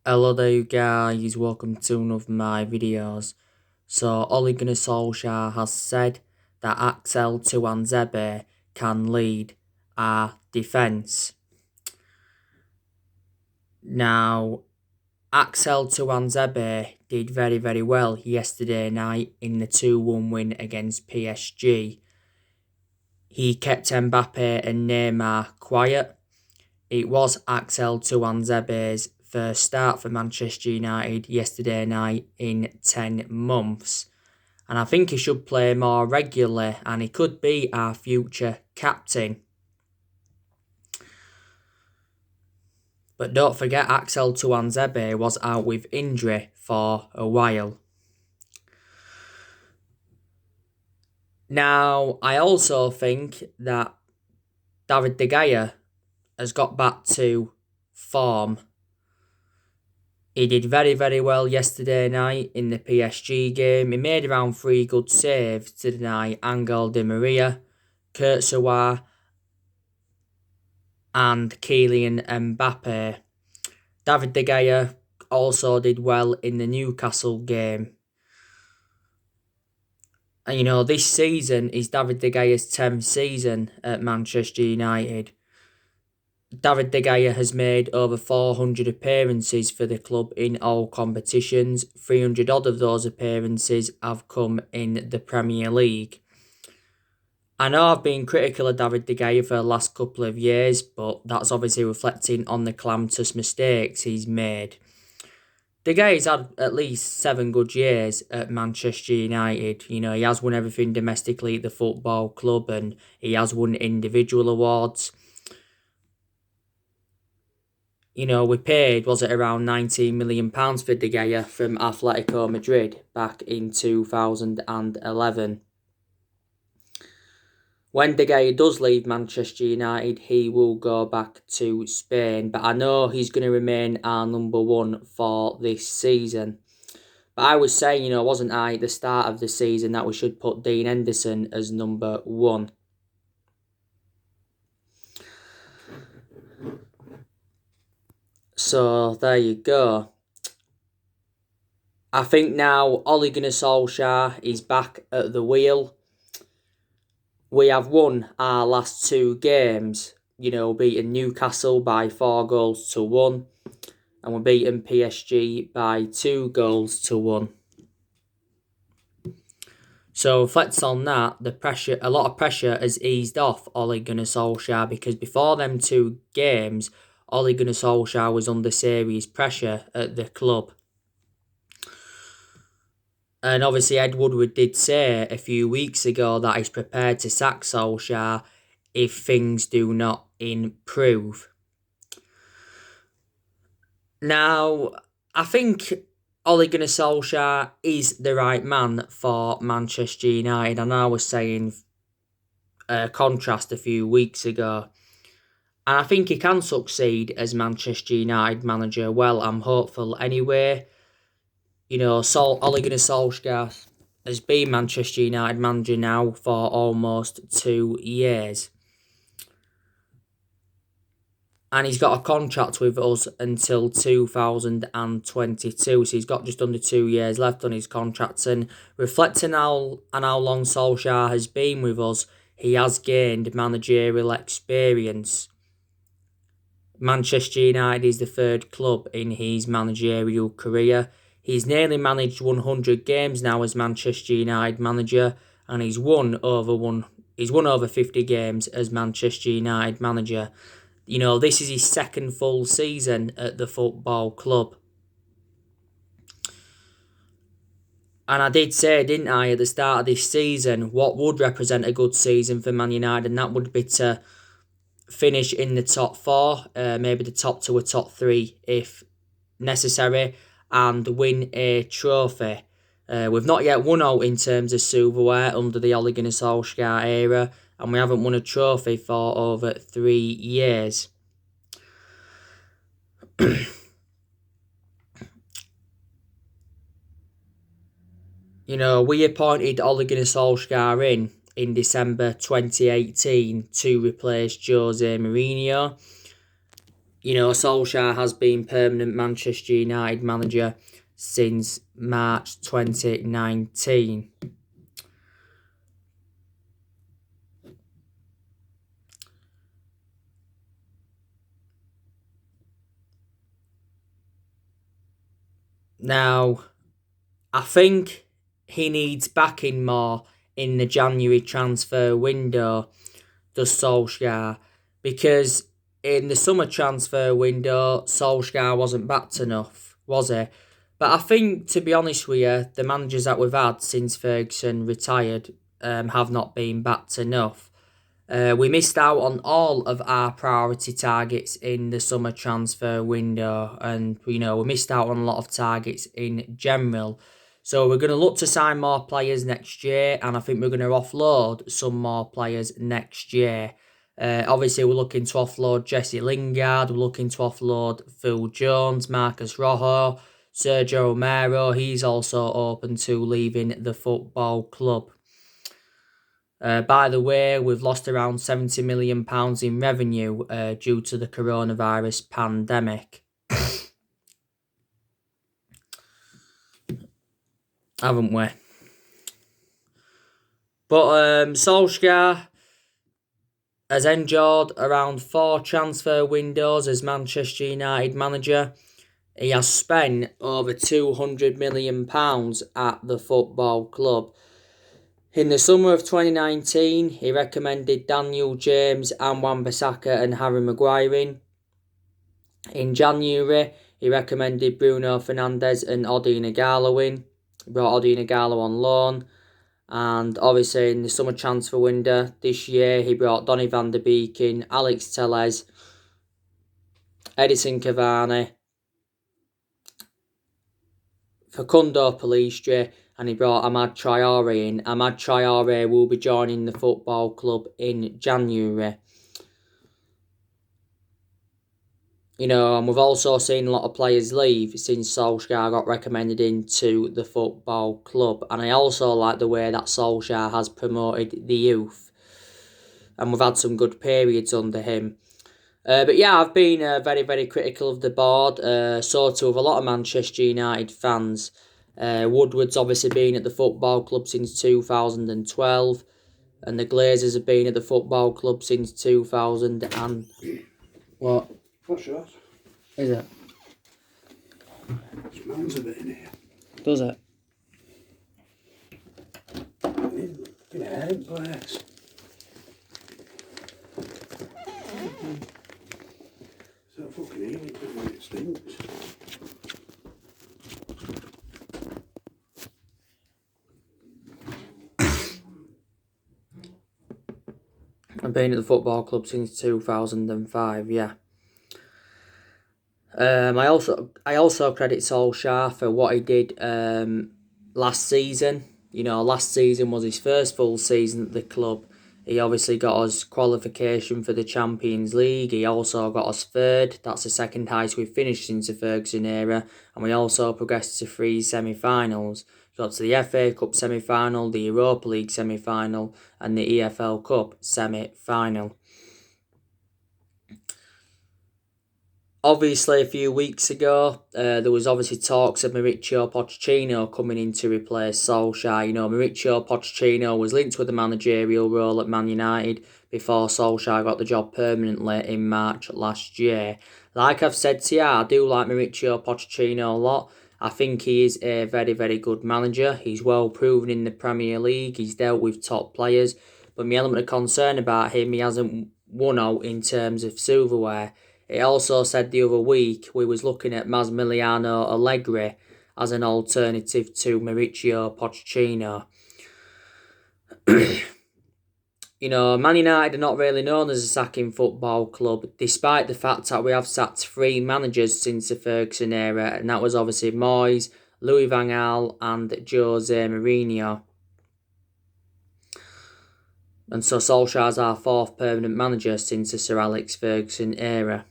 Hello there you guys, welcome to one of my videos. So Ole Gunnar Solskjaer has said that Axel Tuanzebe can lead our defence. Now, Axel Tuanzebe did very well yesterday night in the 2-1 win against PSG. He kept Mbappe and Neymar quiet. It was Axel Tuanzebe's first start for Manchester United yesterday night in 10 months. And I think he should play more regularly and he could be our future captain. But don't forget, Axel Tuanzebe was out with injury for a while. Now, I also think that David De Gea has got back to form. He did very well yesterday night in the PSG game. He made around 3 good saves to deny Angel Di Maria, Kurzawa and Kylian Mbappe. David De Gea also did well in the Newcastle game. And this season is David De Gea's 10th season at Manchester United. David De Gea has made over 400 appearances for the club in all competitions. 300 odd of those appearances have come in the Premier League. I know I've been critical of David De Gea for the last couple of years, but that's obviously reflecting on the calamitous mistakes he's made. De Gea's had at least 7 good years at Manchester United. He has won everything domestically at the football club and he has won individual awards. We paid, was it around £19 million for De Gea from Atletico Madrid back in 2011. When De Gea does leave Manchester United, he will go back to Spain. But I know he's going to remain our number one for this season. But I was saying, wasn't I, at the start of the season that we should put Dean Henderson as number one. So, there you go. I think now Ole Gunnar Solskjaer is back at the wheel. We have won our last 2 games, beating Newcastle by 4-1, and we're beating PSG by 2-1. So reflect on that, a lot of pressure has eased off Ole Gunnar Solskjaer, because before them 2 games, Ole Gunnar Solskjaer was under serious pressure at the club. And obviously Ed Woodward did say a few weeks ago that he's prepared to sack Solskjaer if things do not improve. Now, I think Ole Gunnar Solskjaer is the right man for Manchester United. And I was saying contrast a few weeks ago. And I think he can succeed as Manchester United manager. Well, I'm hopeful anyway. Ole Gunnar Solskjaer has been Manchester United manager now for almost 2 years. And he's got a contract with us until 2022. So he's got just under 2 years left on his contract. And reflecting on how long Solskjaer has been with us, he has gained managerial experience. Manchester United is the 3rd club in his managerial career. He's nearly managed 100 games now as Manchester United manager, and he's won over 50 games as Manchester United manager. This is his 2nd full season at the football club. And I did say, didn't I, at the start of this season, what would represent a good season for Man United, and that would be to finish in the top 4, maybe the top 2 or top 3 if necessary, and win a trophy. We've not yet won out in terms of silverware under the Ole Gunnar Solskjaer era, and we haven't won a trophy for over 3 years. We appointed Ole Gunnar Solskjaer in December 2018 to replace Jose Mourinho. Solskjaer has been permanent Manchester United manager since March 2019. Now, I think he needs backing more in the January transfer window, does Solskjaer, because in the summer transfer window, Solskjaer wasn't backed enough, was he? But I think, to be honest with you, the managers that we've had since Ferguson retired have not been backed enough. We missed out on all of our priority targets in the summer transfer window, and we missed out on a lot of targets in general. So we're going to look to sign more players next year, and I think we're going to offload some more players next year. Obviously, we're looking to offload Jesse Lingard, we're looking to offload Phil Jones, Marcus Rojo, Sergio Romero. He's also open to leaving the football club. By the way, we've lost around £70 million in revenue due to the coronavirus pandemic. Haven't we? But Solskjaer has endured around 4 transfer windows as Manchester United manager. He has spent over £200 million at the football club. In the summer of 2019, he recommended Daniel James and Wan-Bissaka and Harry Maguire in. In January, he recommended Bruno Fernandes and Ode Ighalo in. He brought Ode Ighalo on loan. And obviously in the summer transfer window this year, he brought Donny van der Beek in, Alex Telles, Edison Cavani, Facundo Pellistri, and he brought Amad Traore in. Amad Traore will be joining the football club in January. And we've also seen a lot of players leave since Solskjaer got recommended into the football club. And I also like the way that Solskjaer has promoted the youth. And we've had some good periods under him. But yeah, I've been very, very critical of the board. So too have a lot of Manchester United fans. Woodward's obviously been at the football club since 2012. And the Glazers have been at the football club since 2000 and... What? What's that? Is it? It smells a bit in here. Does it? Yeah, it bless. So fucking eat it when it stinks. I've been at the football club since 2005, yeah. I also credit Solskjaer for what he did last season. Last season was his first full season at the club. He obviously got us qualification for the Champions League. He also got us third. That's the second highest we've finished since the Ferguson era. And we also progressed to 3 semi-finals. Got to the FA Cup semi-final, the Europa League semi-final, and the EFL Cup semi-final. Obviously, a few weeks ago, there was obviously talks of Mauricio Pochettino coming in to replace Solskjaer. Mauricio Pochettino was linked with the managerial role at Man United before Solskjaer got the job permanently in March last year. Like I've said to you, I do like Mauricio Pochettino a lot. I think he is a very, very good manager. He's well proven in the Premier League. He's dealt with top players. But my element of concern about him, he hasn't won out in terms of silverware. It also said the other week we was looking at Massimiliano Allegri as an alternative to Mauricio Pochettino. Man United are not really known as a sacking football club, despite the fact that we have sacked 3 managers since the Ferguson era, and that was obviously Moyes, Louis van Gaal and Jose Mourinho. And so Solskjaer's our 4th permanent manager since the Sir Alex Ferguson era.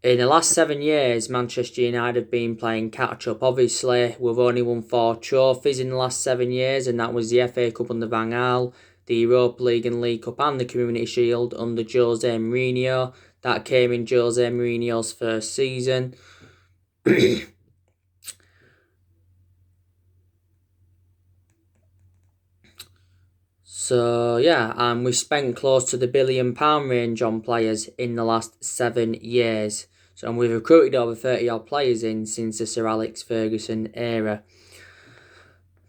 In the last 7 years, Manchester United have been playing catch-up. Obviously, we've only won 4 trophies in the last 7 years, and that was the FA Cup under Van Gaal, the Europa League and League Cup and the Community Shield under Jose Mourinho, That came in Jose Mourinho's first season. So yeah, and we spent close to the £1 billion range on players in the last 7 years. So and we've recruited over 30 odd players in since the Sir Alex Ferguson era.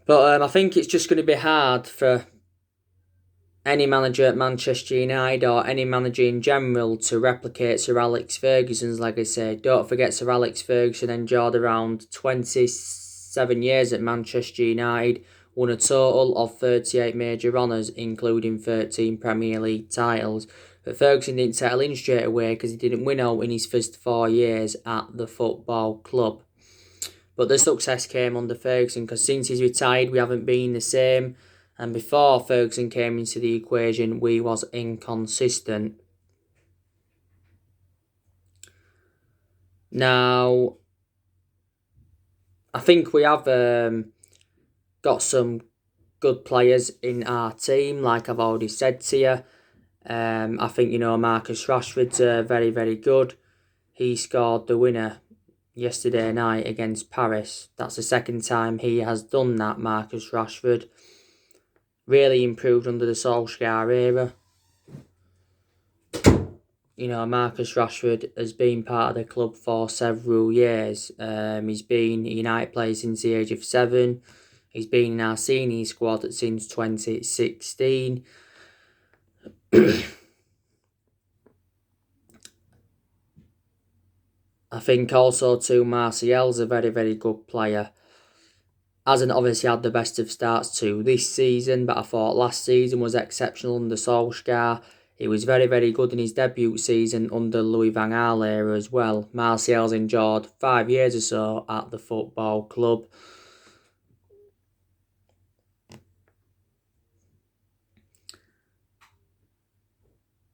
But I think it's just going to be hard for any manager at Manchester United or any manager in general to replicate Sir Alex Ferguson's legacy. Don't forget Sir Alex Ferguson endured around 27 years at Manchester United, won a total of 38 major honours, including 13 Premier League titles. But Ferguson didn't settle in straight away because he didn't win out in his first 4 years at the football club. But the success came under Ferguson because since he's retired, we haven't been the same. And before Ferguson came into the equation, we was inconsistent. Now, I think we have got some good players in our team, like I've already said to you. I think, Marcus Rashford's very, very good. He scored the winner yesterday night against Paris. That's the second time he has done that, Marcus Rashford. Really improved under the Solsjaer era. Marcus Rashford has been part of the club for several years. He's been a United player since the age of 7. He's been in our senior squad since 2016. I think also too Martial's a very, very good player. Hasn't obviously had the best of starts to this season, but I thought last season was exceptional under Solskjaer. He was very, very good in his debut season under Louis van Gaal era as well. Martial's endured 5 years or so at the football club.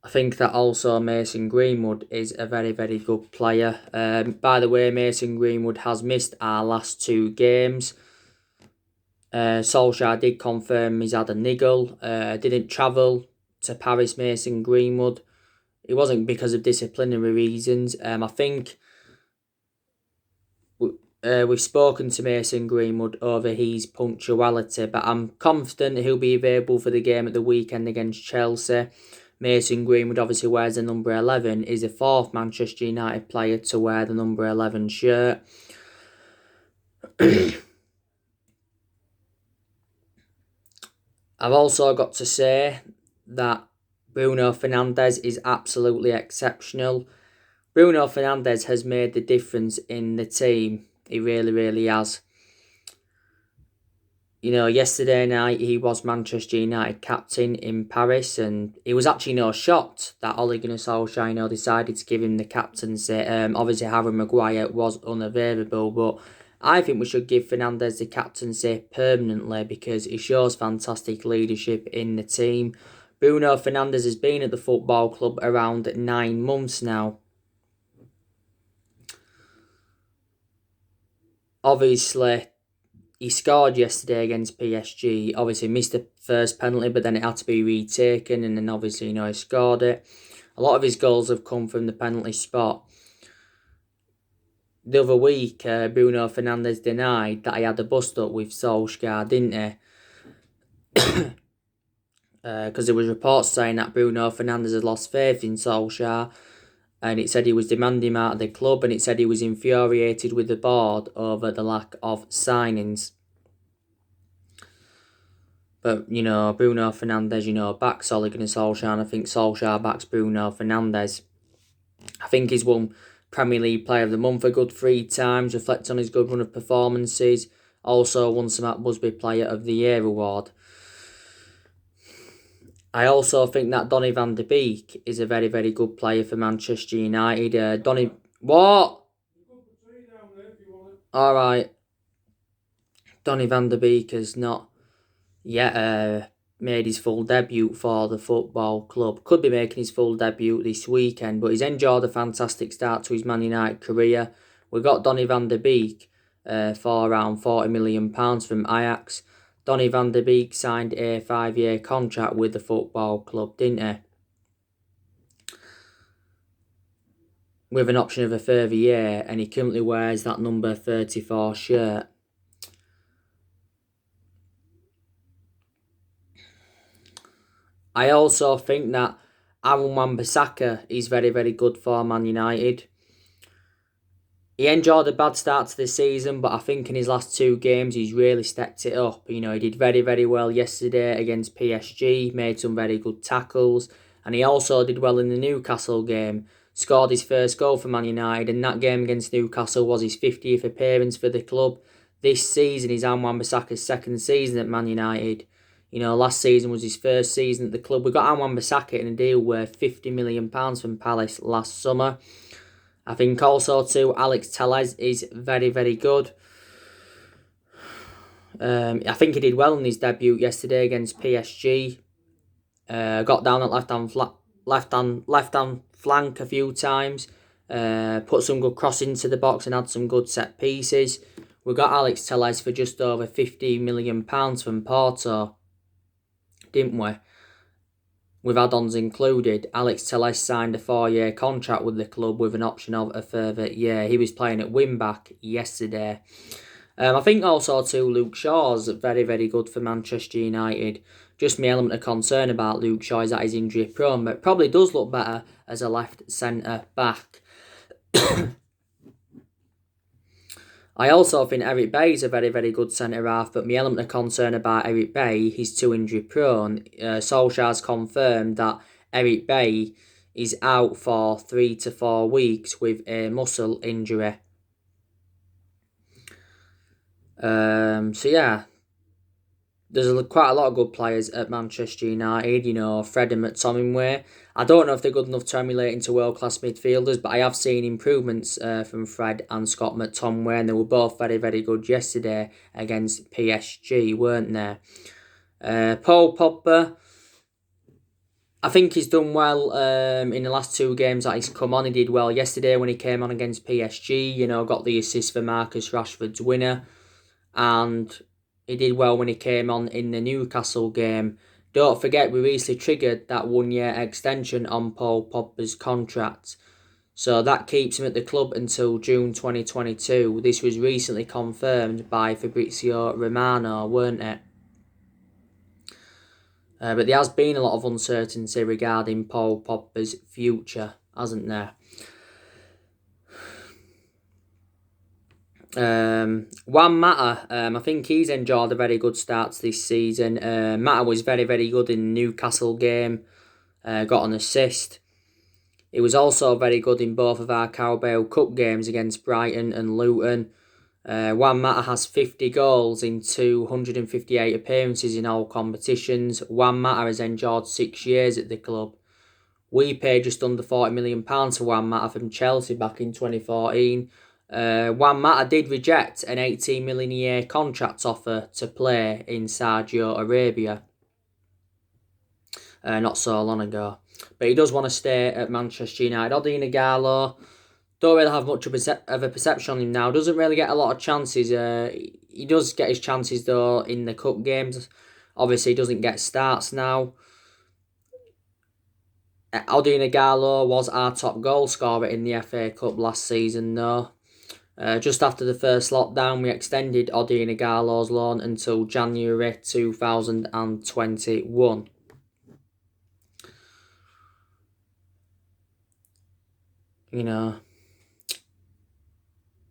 I think that also Mason Greenwood is a very, very good player. By the way, Mason Greenwood has missed our last 2 games. Solskjaer did confirm he's had a niggle. Didn't travel to Paris, Mason Greenwood. It wasn't because of disciplinary reasons. I think we've spoken to Mason Greenwood over his punctuality, but I'm confident he'll be available for the game at the weekend against Chelsea. Mason Greenwood obviously wears the number 11, is the 4th Manchester United player to wear the number 11 shirt. I've also got to say that Bruno Fernandes is absolutely exceptional. Bruno Fernandes has made the difference in the team. He really, really has. Yesterday night he was Manchester United captain in Paris, and he was actually shocked that Ole Gunnar Solskjaer decided to give him the captaincy. Obviously Harry Maguire was unavailable, but I think we should give Fernandes the captaincy permanently because he shows fantastic leadership in the team. Bruno Fernandes has been at the football club around 9 months now. Obviously, he scored yesterday against PSG. Obviously, missed the first penalty, but then it had to be retaken, and then obviously, he scored it. A lot of his goals have come from the penalty spot. The other week, Bruno Fernandes denied that he had a bust-up with Solskjaer, didn't he? Because there was reports saying that Bruno Fernandes had lost faith in Solskjaer, and it said he was demanding him out of the club, and it said he was infuriated with the board over the lack of signings. But, Bruno Fernandes, backs Ole Gunnar Solskjaer, and I think Solskjaer backs Bruno Fernandes. I think he's won Premier League Player of the Month a good 3 times, reflecting on his good run of performances. Also won some Matt Busby Player of the Year award. I also think that Donny van de Beek is a very, very good player for Manchester United. What? Alright. Donny van de Beek has not yet made his full debut for the football club. Could be making his full debut this weekend, but he's enjoyed a fantastic start to his Man United career. We got Donny van de Beek for around £40 million from Ajax. Donny van de Beek signed a 5-year contract with the football club, didn't he? with an option of a further year, and he currently wears that number 34 shirt. I also think that Aaron Wan-Bissaka is very, very good for Man United. He enjoyed a bad start to the season, but I think in his last 2 games he's really stepped it up. He did very, very well yesterday against PSG, made some very good tackles, and he also did well in the Newcastle game. Scored his first goal for Man United, and that game against Newcastle was his 50th appearance for the club. This season is Aaron Wan-Bissaka's second season at Man United. Last season was his first season at the club. We got Aaron Wan-Bissaka in a deal worth £50 million from Palace last summer. I think also too, Alex Telles is very, very good. I think he did well in his debut yesterday against PSG. Got down at left hand flank a few times. Put some good cross into the box and had some good set pieces. We got Alex Telles for just over £15 million from Porto, didn't we? With add-ons included. Alex Telles signed a 4-year contract with the club with an option of a further year. He was playing at wing-back yesterday. I think also too, Luke Shaw's very, very good for Manchester United. Just my element of concern about Luke Shaw is that he's injury prone, but probably does look better as a left centre back. I also think Eric Bailly is a very, very good centre-half, but my element of concern about Eric Bailly, he's too injury-prone. Solskjaer has confirmed that Eric Bailly is out for 3 to 4 weeks with a muscle injury. So yeah, there's quite a lot of good players at Manchester United. Fred and McTominay. I don't know if they're good enough to emulate into world-class midfielders, but I have seen improvements from Fred and Scott McTominay, and they were both very, very good yesterday against PSG, weren't they? Paul Pogba, I think he's done well in the last 2 games that he's come on. He did well yesterday when he came on against PSG, got the assist for Marcus Rashford's winner, and he did well when he came on in the Newcastle game. Don't forget, we recently triggered that 1-year extension on Paul Pogba's contract. So that keeps him at the club until June 2022. This was recently confirmed by Fabrizio Romano, weren't it? But there has been a lot of uncertainty regarding Paul Pogba's future, hasn't there? Juan Mata, I think he's enjoyed a very good start to this season. Mata was very, very good in the Newcastle game. Got an assist. He was also very good in both of our Carabao Cup games against Brighton and Luton. Juan Mata has 50 goals in 258 appearances in all competitions. Juan Mata has enjoyed 6 years at the club. We paid just under £40 million for Juan Mata from Chelsea back in 2014. Juan Mata did reject an £18 million a year contract offer to play in Saudi Arabia not so long ago. But he does want to stay at Manchester United. Ode Ighalo, don't really have much of a perception on him now. Doesn't really get a lot of chances. He does get his chances though in the cup games. Obviously, he doesn't get starts now. Ode Ighalo was our top goal scorer in the FA Cup last season though. Just after the first lockdown, we extended Ode Ighalo's loan until January 2021.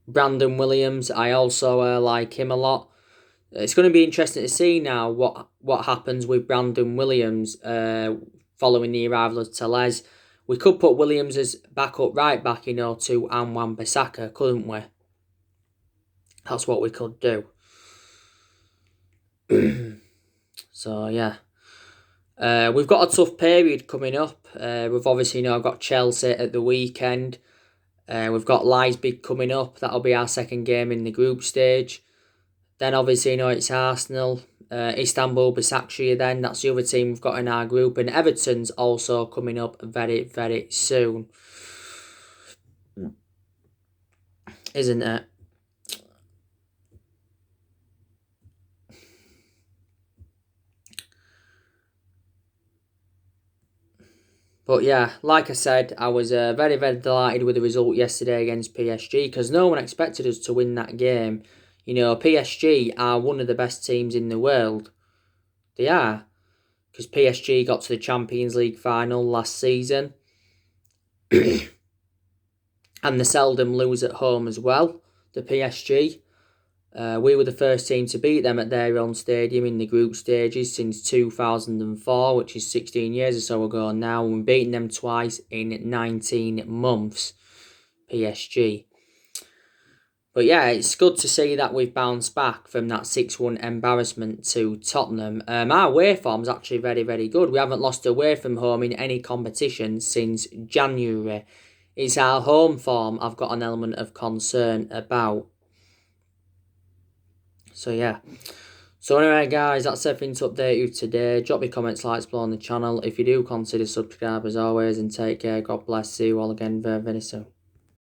Brandon Williams, I also like him a lot. It's going to be interesting to see now what happens with Brandon Williams following the arrival of Telles. We could put Williams as backup right back, to Aaron Wan-Bissaka, couldn't we? That's what we could do. So, yeah. We've got a tough period coming up. We've obviously got Chelsea at the weekend. We've got Leipzig coming up. That'll be our second game in the group stage. Then obviously it's Arsenal, Istanbul, Başakşehir then. That's the other team we've got in our group. And Everton's also coming up very, very soon. Isn't it? But yeah, like I said, I was very, very delighted with the result yesterday against PSG because no one expected us to win that game. You know, PSG are one of the best teams in the world. They are. Because PSG got to the Champions League final last season. And they seldom lose at home as well, the PSG. We were the first team to beat them at their own stadium in the group stages since 2004, which is 16 years or so ago now. We've beaten them twice in 19 months, PSG. But yeah, it's good to see that we've bounced back from that 6-1 embarrassment to Tottenham. Our away form's actually very, very good. We haven't lost away from home in any competition since January. It's our home form I've got an element of concern about. So yeah. So anyway guys, that's everything to update you today. Drop your comments, likes below on the channel. If you do, consider subscribe as always, and take care. God bless. See you all again very, very soon.